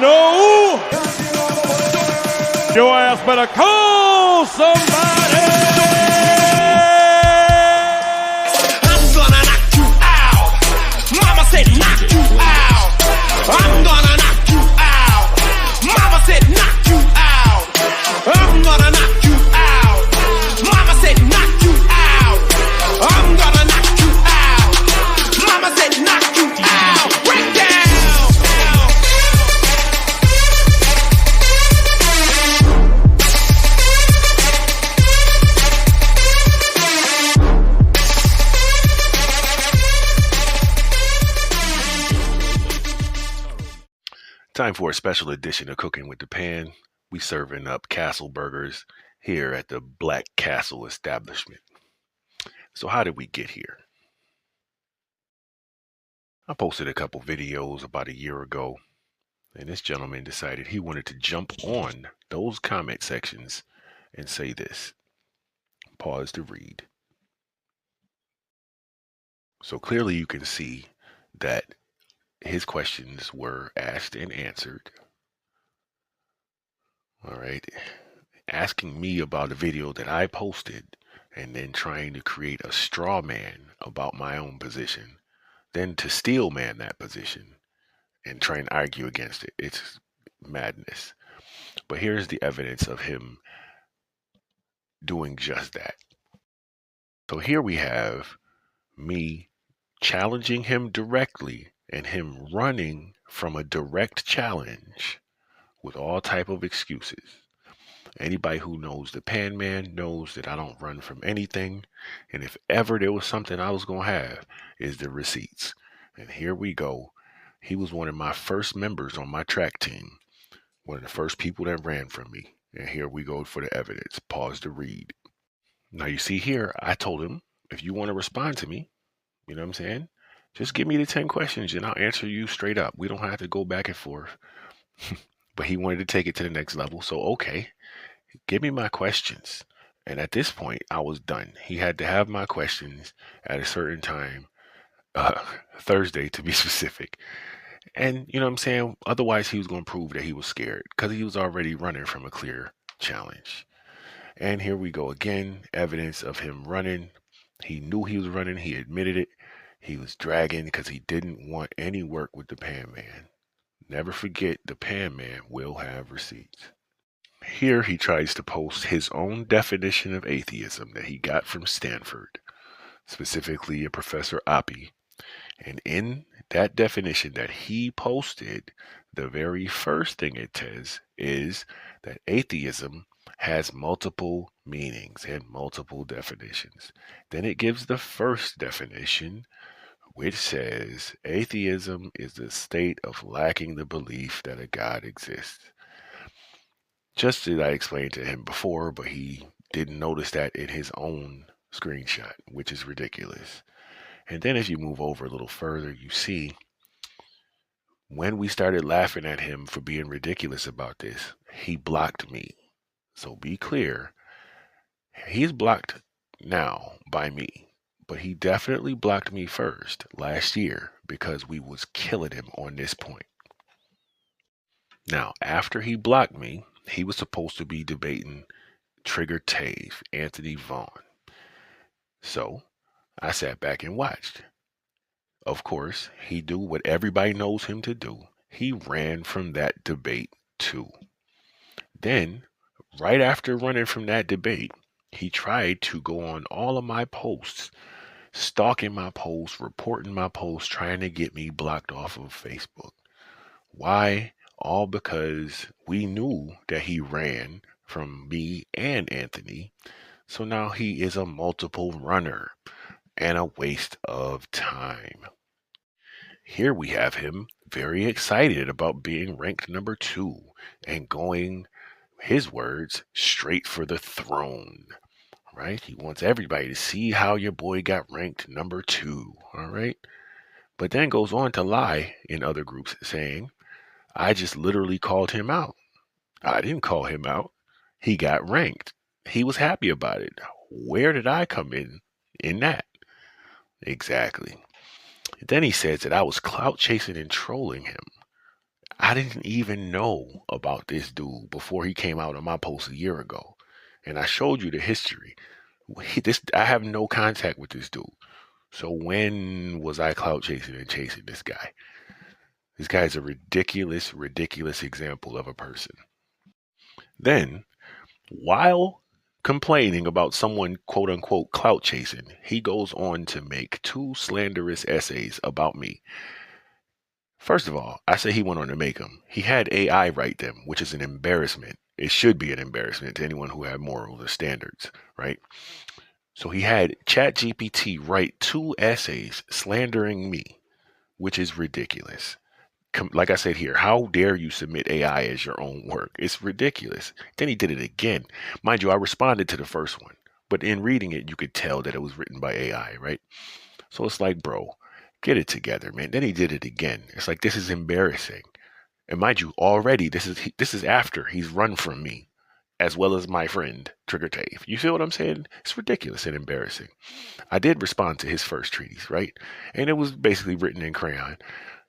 know, your ass better call somebody. I'm gonna knock you out. Mama said knock you out. I'm gonna knock you out. Mama said knock you out. I'm gonna knock you out. Mama said knock you out. I'm gonna knock you out. Mama said knock you out. Break down. Time for a special edition of Cooking with the Pan. We serving up castle burgers here at the Black Castle establishment. So how did we get here? I posted a couple videos about a year ago, and this gentleman decided he wanted to jump on those comment sections and say this. Pause to read. So clearly you can see that his questions were asked and answered. All right. Asking me about a video that I posted and then trying to create a straw man about my own position, then to steel man that position and try and argue against it. It's madness. But here's the evidence of him doing just that. So here we have me challenging him directly and him running from a direct challenge with all type of excuses. Anybody who knows the Pan Man knows that I don't run from anything, and if ever there was something I was going to have, is the receipts. And here we go. He was one of my first members on my track team, one of the first people that ran from me, and here we go for the evidence. Pause to read. Now you see here, I told him, if you want to respond to me, you know what I'm saying? Just give me the 10 questions and I'll answer you straight up. We don't have to go back and forth. But he wanted to take it to the next level. So, okay, give me my questions. And at this point, I was done. He had to have my questions at a certain time, Thursday to be specific. And, you know what I'm saying? Otherwise, he was going to prove that he was scared because he was already running from a clear challenge. And here we go again. Evidence of him running. He knew he was running. He admitted it. He was dragging because he didn't want any work with the Pan Man. Never forget, the Pan Man will have receipts. Here he tries to post his own definition of atheism that he got from Stanford, specifically a Professor Oppie. And in that definition that he posted, the very first thing it says is that atheism has multiple meanings and multiple definitions. Then it gives the first definition, which says atheism is the state of lacking the belief that a God exists. Just as I explained to him before, but he didn't notice that in his own screenshot, which is ridiculous. And then as you move over a little further, you see when we started laughing at him for being ridiculous about this, he blocked me. So be clear, he's blocked now by me. But he definitely blocked me first last year because we was killing him on this point. Now, after he blocked me, he was supposed to be debating Trigger Tave, Anthony Vaughn. So I sat back and watched. Of course, he do what everybody knows him to do. He ran from that debate too. Then, right after running from that debate, he tried to go on all of my posts, stalking my posts, reporting my posts, trying to get me blocked off of Facebook. Why? All because we knew that he ran from me and Anthony. So now he is a multiple runner and a waste of time. Here we have him very excited about being ranked number 2 and going, his words, straight for the throne. Right? He wants everybody to see how your boy got ranked number 2. All right. But then goes on to lie in other groups saying, I just literally called him out. I didn't call him out. He got ranked. He was happy about it. Where did I come in that? Exactly. Then he says that I was clout chasing and trolling him. I didn't even know about this dude before he came out on my post a year ago. And I showed you the history. I have no contact with this dude. So when was I clout chasing and chasing this guy? This guy is a ridiculous, ridiculous example of a person. Then, while complaining about someone quote unquote clout chasing, he goes on to make 2 slanderous essays about me. First of all, I say he went on to make them. He had AI write them, which is an embarrassment. It should be an embarrassment to anyone who had morals or standards, right? So he had ChatGPT write 2 essays slandering me, which is ridiculous. Like I said here, how dare you submit AI as your own work? It's ridiculous. Then he did it again. Mind you, I responded to the first one, but in reading it, you could tell that it was written by AI, right? So it's like, bro, get it together, man. Then he did it again. It's like, this is embarrassing. And mind you, already this is after he's run from me, as well as my friend Trigger Tave. You feel what I'm saying? It's ridiculous and embarrassing. I did respond to his first treatise, right? And it was basically written in crayon.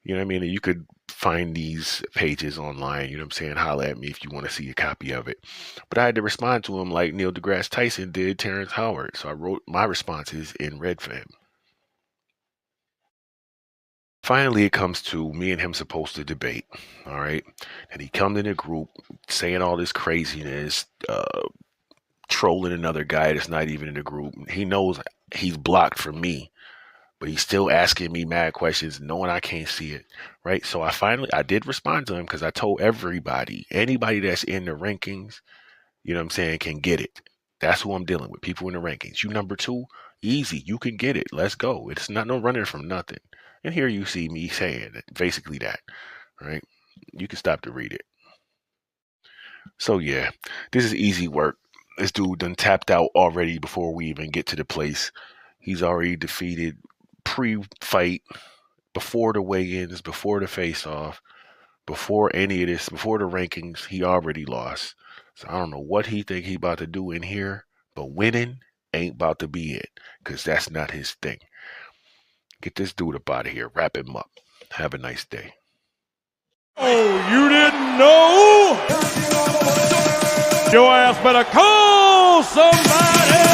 You know what I mean? And you could find these pages online, you know what I'm saying? Holla at me if you want to see a copy of it. But I had to respond to him like Neil deGrasse Tyson did Terrence Howard. So I wrote my responses in red for him. Finally, it comes to me and him supposed to debate, all right? And he comes in a group saying all this craziness, trolling another guy that's not even in the group. He knows he's blocked from me, but he's still asking me mad questions, knowing I can't see it, right? So I did respond to him because I told anybody that's in the rankings, you know what I'm saying, can get it. That's who I'm dealing with, people in the rankings. You number 2, easy, you can get it. Let's go. It's not no running from nothing. And here you see me saying basically that, right? You can stop to read it. So yeah, this is easy work. This dude done tapped out already before we even get to the place. He's already defeated pre-fight, before the weigh-ins, before the face-off, before any of this, before the rankings. He already lost. So I don't know what he think he about to do in here, but winning ain't about to be it, because that's not his thing. Get this dude up out of here. Wrap him up. Have a nice day. Oh, you didn't know? Your ass better call somebody.